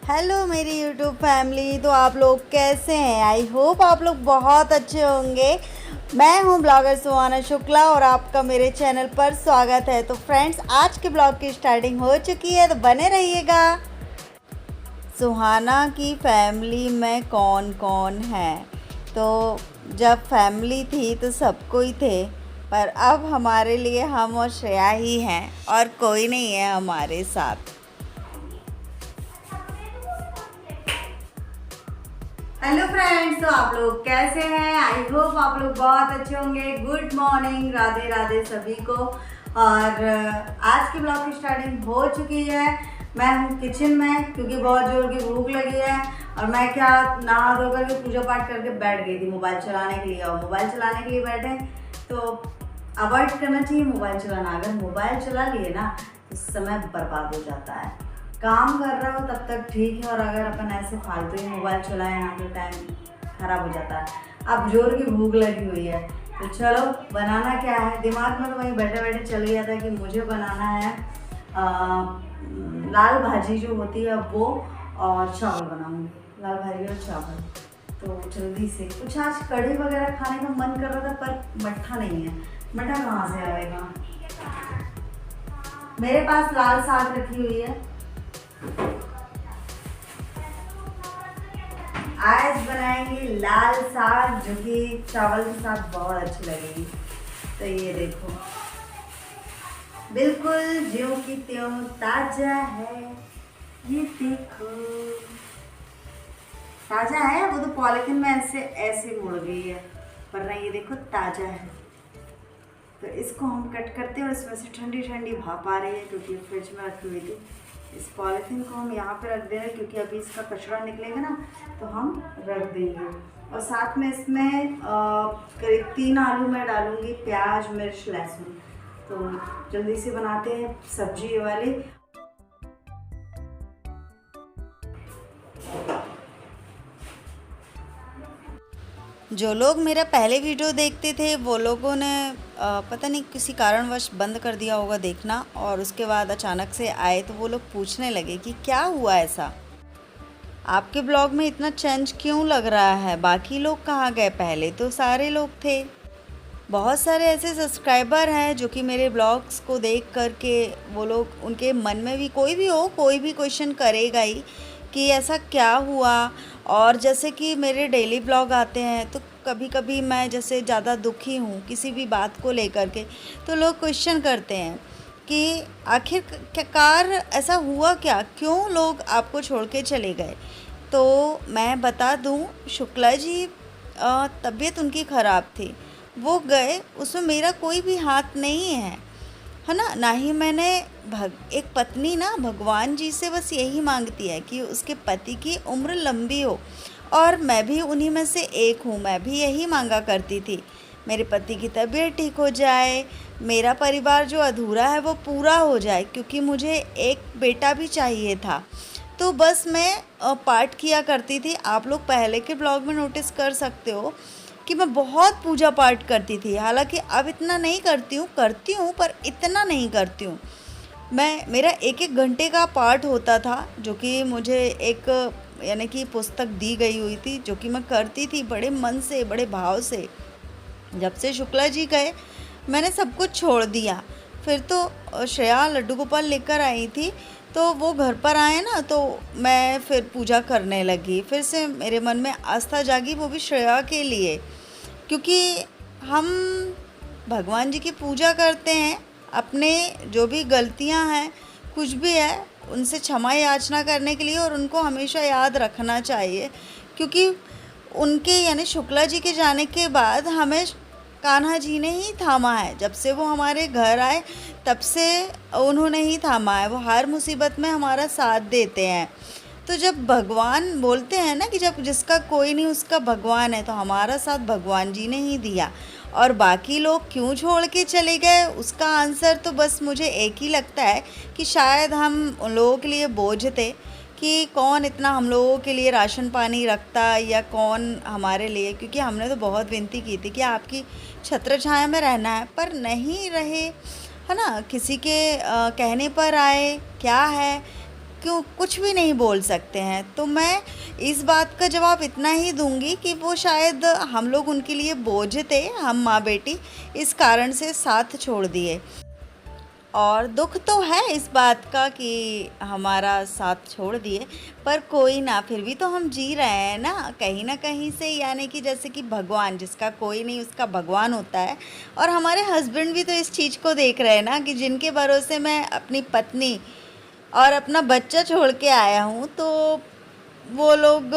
Hello मेरी YouTube family. तो आप लोग कैसे हैं? आई होप आप लोग बहुत अच्छे होंगे। मैं हूं ब्लॉगर सुहाना शुक्ला और आपका मेरे चैनल पर स्वागत है। तो फ्रेंड्स, आज के ब्लॉग की स्टार्टिंग हो चुकी है, तो बने रहिएगा। सुहाना की फैमिली में कौन कौन है? तो जब फैमिली थी तो सब कोई थे, पर अब हमारे लिए हम और श्रेया ही हैं और कोई नहीं है हमारे साथ। हेलो फ्रेंड्स, तो आप लोग कैसे हैं? आई होप आप लोग बहुत अच्छे होंगे। गुड मॉर्निंग, राधे राधे सभी को। और आज की ब्लॉग की स्टार्टिंग हो चुकी है। मैं हूँ किचन में क्योंकि बहुत जोर की भूख लगी है। और मैं क्या, नहा धो करके पूजा पाठ करके बैठ गई थी मोबाइल चलाने के लिए। और मोबाइल चलाने के लिए बैठे तो अवॉइड करना चाहिए मोबाइल चलाना। अगर मोबाइल चला लिए ना तो समय बर्बाद हो जाता है। काम कर रहे हो तब तक ठीक है, और अगर अपन ऐसे फालतू ही मोबाइल चलाए ना तो टाइम खराब हो जाता है। अब जोर की भूख लगी हुई है तो चलो बनाना क्या है। दिमाग में तो वहीं बैठे बैठे चल गया था कि मुझे बनाना है लाल भाजी जो होती है वो, और चावल बनाऊंगी। लाल भाजी और चावल। तो जल्दी से कुछ आज कढ़ी वगैरह खाने का मन कर रहा था, पर मट्ठा नहीं है। मट्ठा कहाँ से आएगा? मेरे पास लाल साग रखी हुई है। आज बनाएंगे लाल साग, जो कि चावल के साथ बहुत अच्छी लगेगी। तो ये देखो, बिल्कुल ज्यों की त्यों ताजा है। ये देखो ताजा है। वो तो पॉलिथीन में ऐसे ऐसे मुड़ गई है, पर नहीं, ये देखो ताजा है। तो इसको हम कट करते हैं और इसमें से ठंडी ठंडी भाप आ रही है क्योंकि फ्रिज में रखी हुई थी। इस पॉलीथीन को हम यहाँ पे रख दे रहे हैं क्योंकि अभी इसका कचरा निकलेगा ना तो हम रख देंगे। और साथ में इसमें करीब 3 आलू मैं डालूँगी, प्याज मिर्च लहसुन। तो जल्दी से बनाते हैं सब्जी ये वाली। जो लोग मेरा पहले वीडियो देखते थे वो लोगों ने पता नहीं किसी कारणवश बंद कर दिया होगा देखना, और उसके बाद अचानक से आए तो वो लोग पूछने लगे कि क्या हुआ ऐसा, आपके ब्लॉग में इतना चेंज क्यों लग रहा है, बाकी लोग कहाँ गए, पहले तो सारे लोग थे। बहुत सारे ऐसे सब्सक्राइबर हैं जो कि मेरे ब्लॉग्स को देख करके वो लोग, उनके मन में भी कोई भी हो, कोई भी क्वेश्चन करेगा ही कि ऐसा क्या हुआ। और जैसे कि मेरे डेली ब्लॉग आते हैं तो कभी कभी मैं जैसे ज़्यादा दुखी हूँ किसी भी बात को लेकर के, तो लोग क्वेश्चन करते हैं कि आखिरकार ऐसा हुआ क्या, क्यों लोग आपको छोड़ के चले गए। तो मैं बता दूँ, शुक्ला जी तबीयत उनकी ख़राब थी, वो गए, उसमें मेरा कोई भी हाथ नहीं है ना। ना ही मैंने एक पत्नी ना भगवान जी से बस यही मांगती है कि उसके पति की उम्र लंबी हो, और मैं भी उन्हीं में से एक हूँ। मैं भी यही मांगा करती थी, मेरे पति की तबीयत ठीक हो जाए, मेरा परिवार जो अधूरा है वो पूरा हो जाए, क्योंकि मुझे एक बेटा भी चाहिए था। तो बस मैं पाठ किया करती थी। आप लोग पहले के ब्लॉग में नोटिस कर सकते हो कि मैं बहुत पूजा पाठ करती थी। हालांकि अब इतना नहीं करती हूँ पर इतना नहीं करती हूँ। मेरा 1-1 घंटे का पाठ होता था, जो कि मुझे एक यानी कि पुस्तक दी गई हुई थी, जो कि मैं करती थी बड़े मन से, बड़े भाव से। जब से शुक्ला जी गए मैंने सब कुछ छोड़ दिया। फिर तो श्रेया लड्डू गोपाल लेकर आई थी, तो वो घर पर आए ना तो मैं फिर पूजा करने लगी। फिर से मेरे मन में आस्था जागी, वो भी श्रेया के लिए, क्योंकि हम भगवान जी की पूजा करते हैं, अपने जो भी गलतियां हैं कुछ भी है उनसे क्षमा याचना करने के लिए, और उनको हमेशा याद रखना चाहिए। क्योंकि उनके यानी शुक्ला जी के जाने के बाद हमें कान्हा जी ने ही थामा है। जब से वो हमारे घर आए तब से उन्होंने ही थामा है। वो हर मुसीबत में हमारा साथ देते हैं। तो जब भगवान बोलते हैं ना कि जब जिसका कोई नहीं उसका भगवान है, तो हमारा साथ भगवान जी ने ही दिया। और बाकी लोग क्यों छोड़ के चले गए, उसका आंसर तो बस मुझे एक ही लगता है कि शायद हम उन लोगों के लिए बोझ थे, कि कौन इतना हम लोगों के लिए राशन पानी रखता, या कौन हमारे लिए, क्योंकि हमने तो बहुत विनती की थी कि आपकी छत्र छाया में रहना है, पर नहीं रहे, है ना। किसी के कहने पर आए, क्या है, क्यों कुछ भी नहीं बोल सकते हैं। तो मैं इस बात का जवाब इतना ही दूंगी कि वो शायद हम लोग उनके लिए बोझ थे, हम माँ बेटी, इस कारण से साथ छोड़ दिए। और दुख तो है इस बात का कि हमारा साथ छोड़ दिए, पर कोई ना, फिर भी तो हम जी रहे हैं ना कहीं से, यानी कि जैसे कि भगवान, जिसका कोई नहीं उसका भगवान होता है। और हमारे हस्बैंड भी तो इस चीज़ को देख रहे हैं ना कि जिनके भरोसे मैं अपनी पत्नी और अपना बच्चा छोड़ के आया हूँ, तो वो लोग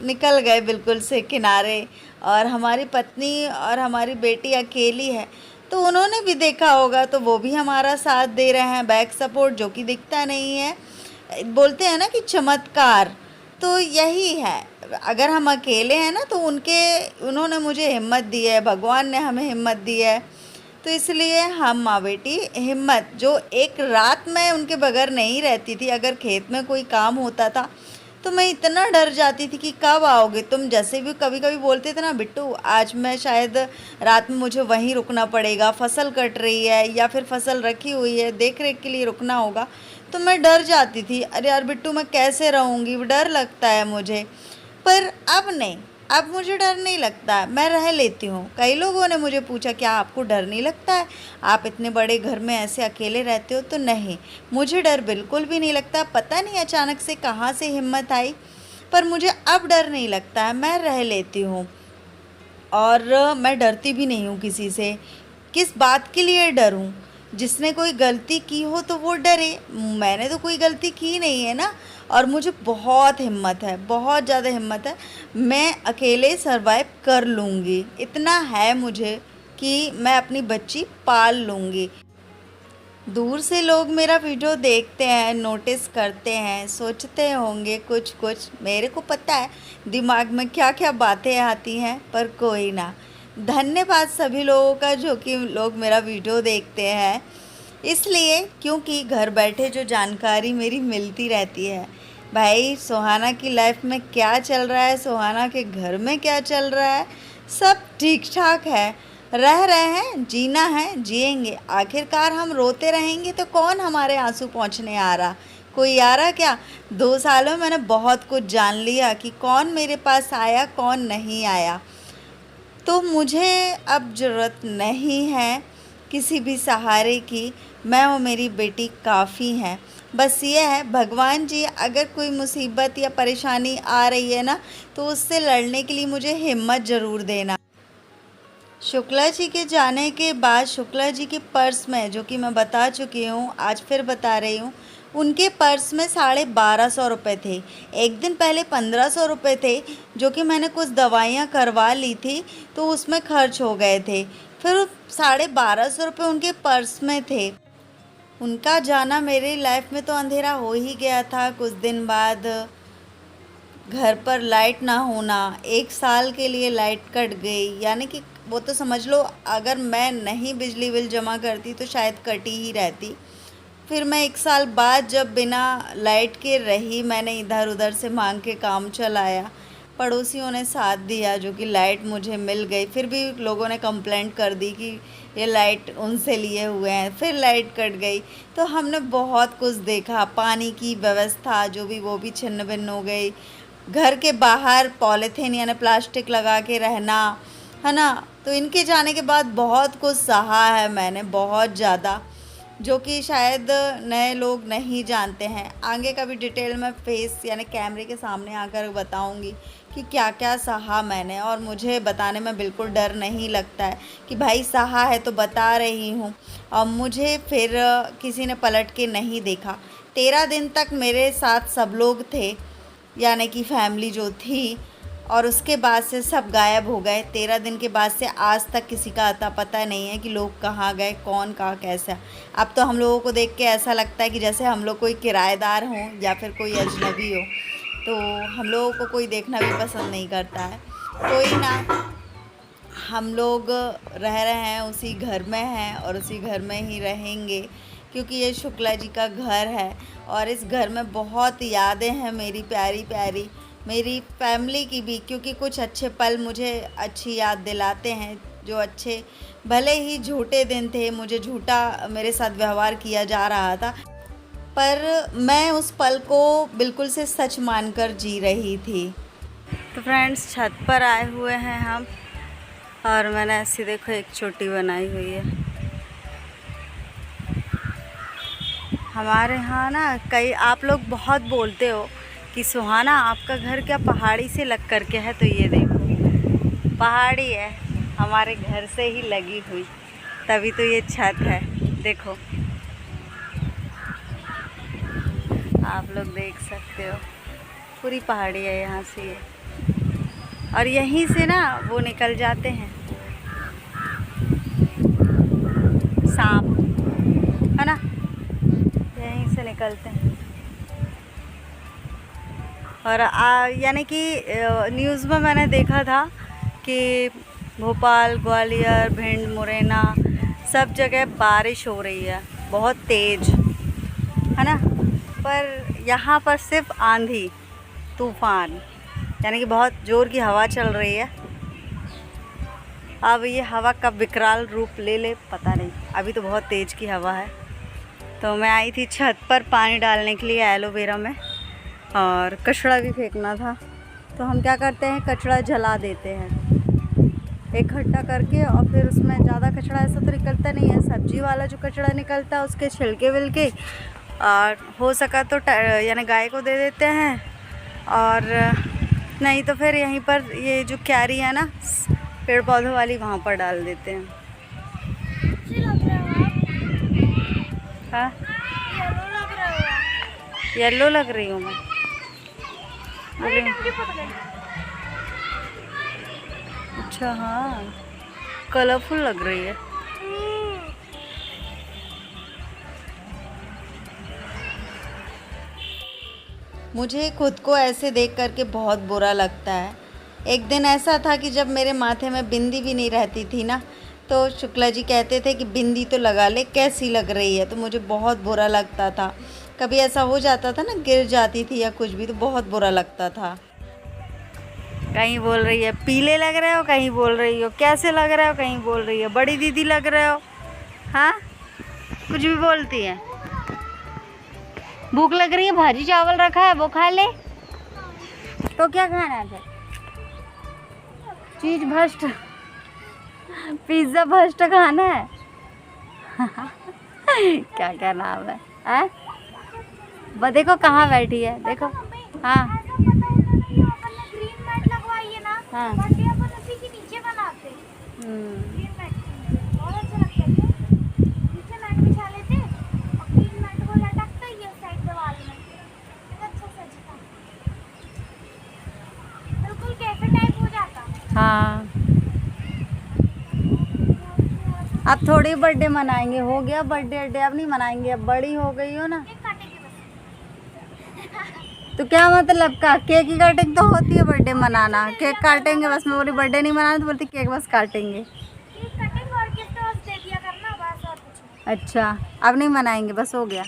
निकल गए बिल्कुल से किनारे, और हमारी पत्नी और हमारी बेटी अकेली है। तो उन्होंने भी देखा होगा, तो वो भी हमारा साथ दे रहे हैं, बैक सपोर्ट, जो कि दिखता नहीं है। बोलते हैं ना कि चमत्कार, तो यही है। अगर हम अकेले हैं ना, तो उन्होंने मुझे हिम्मत दी है, भगवान ने हमें हिम्मत दी है। तो इसलिए हम माँ बेटी हिम्मत, जो एक रात मैं उनके बगैर नहीं रहती थी, अगर खेत में कोई काम होता था तो मैं इतना डर जाती थी कि कब आओगे तुम। जैसे भी कभी कभी बोलते थे ना, बिट्टू आज मैं शायद रात में मुझे वहीं रुकना पड़ेगा, फसल कट रही है या फिर फसल रखी हुई है, देख रेख के लिए रुकना होगा, तो मैं डर जाती थी। अरे यार बिट्टू, मैं कैसे रहूँगी, डर लगता है मुझे। पर अब नहीं, अब मुझे डर नहीं लगता, मैं रह लेती हूँ। कई लोगों ने मुझे पूछा क्या आपको डर नहीं लगता है, आप इतने बड़े घर में ऐसे अकेले रहते हो? तो नहीं, मुझे डर बिल्कुल भी नहीं लगता। पता नहीं अचानक से कहाँ से हिम्मत आई, पर मुझे अब डर नहीं लगता है, मैं रह लेती हूँ। और मैं डरती भी नहीं हूँ किसी से। किस बात के लिए डरूँ? जिसने कोई गलती की हो तो वो डरे, मैंने तो कोई गलती की नहीं है ना। और मुझे बहुत हिम्मत है, बहुत ज़्यादा हिम्मत है, मैं अकेले सरवाइव कर लूँगी, इतना है मुझे कि मैं अपनी बच्ची पाल लूँगी। दूर से लोग मेरा वीडियो देखते हैं, नोटिस करते हैं, सोचते होंगे कुछ कुछ, मेरे को पता है दिमाग में क्या क्या बातें आती हैं, पर कोई ना। धन्यवाद सभी लोगों का जो कि लोग मेरा वीडियो देखते हैं, इसलिए क्योंकि घर बैठे जो जानकारी मेरी मिलती रहती है। भाई सुहाना की लाइफ में क्या चल रहा है, सुहाना के घर में क्या चल रहा है, सब ठीक ठाक है, रह रहे हैं, जीना है, जिएंगे। आखिरकार हम रोते रहेंगे तो कौन हमारे आंसू पोंछने आ रहा? कोई आ रहा क्या? 2 सालों में मैंने बहुत कुछ जान लिया कि कौन मेरे पास आया, कौन नहीं आया। तो मुझे अब ज़रूरत नहीं है किसी भी सहारे की, मैं और मेरी बेटी काफ़ी हैं। बस ये है, भगवान जी अगर कोई मुसीबत या परेशानी आ रही है ना, तो उससे लड़ने के लिए मुझे हिम्मत ज़रूर देना। शुक्ला जी के जाने के बाद शुक्ला जी के पर्स में, जो कि मैं बता चुकी हूँ, आज फिर बता रही हूँ, उनके पर्स में 1250 रुपये थे। एक दिन पहले 1500 रुपये थे, जो कि मैंने कुछ दवाइयाँ करवा ली थी तो उसमें खर्च हो गए थे। फिर 1250 रुपये उनके पर्स में थे। उनका जाना मेरी लाइफ में तो अंधेरा हो ही गया था। कुछ दिन बाद घर पर लाइट ना होना, 1 साल के लिए लाइट कट गई, यानी कि वो तो समझ लो अगर मैं नहीं बिजली बिल जमा करती तो शायद कटी ही रहती। फिर मैं 1 साल बाद जब बिना लाइट के रही, मैंने इधर उधर से मांग के काम चलाया, पड़ोसियों ने साथ दिया, जो कि लाइट मुझे मिल गई। फिर भी लोगों ने कंप्लेंट कर दी कि ये लाइट उनसे लिए हुए हैं, फिर लाइट कट गई। तो हमने बहुत कुछ देखा, पानी की व्यवस्था जो भी, वो भी छिन्न भिन्न हो गई। घर के बाहर पॉलीथीन यानी प्लास्टिक लगा के रहना, है ना। तो इनके जाने के बाद बहुत कुछ सहा है मैंने, बहुत ज़्यादा, जो कि शायद नए लोग नहीं जानते हैं। आगे का भी डिटेल में फेस यानी कैमरे के सामने आकर बताऊंगी कि क्या क्या सहा मैंने, और मुझे बताने में बिल्कुल डर नहीं लगता है कि भाई सहा है तो बता रही हूँ। और मुझे फिर किसी ने पलट के नहीं देखा। 13 दिन तक मेरे साथ सब लोग थे, यानी कि फैमिली जो थी, और उसके बाद से सब गायब हो गए। 13 दिन के बाद से आज तक किसी का अता पता नहीं है कि लोग कहाँ गए, कौन कहाँ कैसा। अब तो हम लोगों को देख के ऐसा लगता है कि जैसे हम लोग कोई किराएदार हों या फिर कोई अजनबी हो, तो हम लोगों को कोई देखना भी पसंद नहीं करता है। कोई ना, हम लोग रह रहे हैं, उसी घर में हैं और उसी घर में ही रहेंगे, क्योंकि ये शुक्ला जी का घर है। और इस घर में बहुत यादें हैं मेरी प्यारी प्यारी, मेरी फैमिली की भी, क्योंकि कुछ अच्छे पल मुझे अच्छी याद दिलाते हैं। जो अच्छे, भले ही झूठे दिन थे, मुझे झूठा मेरे साथ व्यवहार किया जा रहा था, पर मैं उस पल को बिल्कुल से सच मानकर जी रही थी। तो फ्रेंड्स, छत पर आए हुए हैं हम, और मैंने ऐसी देखो एक चोटी बनाई हुई है। हमारे यहाँ ना कई आप लोग बहुत बोलते हो कि सुहाना आपका घर क्या पहाड़ी से लग करके है, तो ये देखो पहाड़ी है हमारे घर से ही लगी हुई, तभी तो ये छत है। देखो आप लोग देख सकते हो, पूरी पहाड़ी है यहाँ से ये, और यहीं से ना वो निकल जाते हैं सांप, है ना, यहीं से निकलते हैं। और यानी कि न्यूज़ में मैंने देखा था कि भोपाल, ग्वालियर, भिंड, मुरैना सब जगह बारिश हो रही है बहुत तेज़, है ना, पर यहाँ पर सिर्फ आंधी तूफ़ान, यानी कि बहुत ज़ोर की हवा चल रही है। अब ये हवा कब विकराल रूप ले ले पता नहीं, अभी तो बहुत तेज़ की हवा है। तो मैं आई थी छत पर पानी डालने के लिए एलोवेरा में, और कचरा भी फेंकना था। तो हम क्या करते हैं, कचरा जला देते हैं इकट्ठा करके, और फिर उसमें ज़्यादा कचरा ऐसा तो निकलता नहीं है। सब्जी वाला जो कचरा निकलता है उसके छिलके विलके, और हो सका तो यानी गाय को दे देते हैं, और नहीं तो फिर यहीं पर ये जो क्यारी है ना पेड़ पौधों वाली, वहाँ पर डाल देते हैं। हाँ, येलो लग रही हूँ मैं। अच्छा, हाँ, कलरफुल लग रही है। मुझे खुद को ऐसे देख करके बहुत बुरा लगता है। एक दिन ऐसा था कि जब मेरे माथे में बिंदी भी नहीं रहती थी ना, तो शुक्ला जी कहते थे कि बिंदी तो लगा ले, कैसी लग रही है, तो मुझे बहुत बुरा लगता था। कभी ऐसा हो जाता था ना, गिर जाती थी या कुछ भी, तो बहुत बुरा लगता था। कहीं बोल रही है पीले लग रहे हो, कहीं बोल रही हो कैसे लग रहे हो, कहीं बोल रही है बड़ी दीदी लग रहे हो, हाँ, कुछ भी बोलती है। भूख लग रही है, भाजी चावल रखा है वो खा ले। तो क्या खाना है फिर? चीज भ्रष्ट, पिज्ज़ा भ्रष्ट खाना है। क्या क्या नाम है? देखो कहाँ बैठी है, देखो। हाँ हाँ, हाँ, अब थोड़ी बर्थडे मनाएंगे, हो गया बर्थडे, अब नहीं मनाएंगे, अब बड़ी हो गई हो ना। तो क्या मतलब का केक की कटिंग तो होती है बर्थडे मनाना, केक काटेंगे बस। मैं बोली बर्थडे नहीं मनाना, तो बोलती केक बस काटेंगे। अच्छा, अब नहीं मनाएंगे, बस हो गया।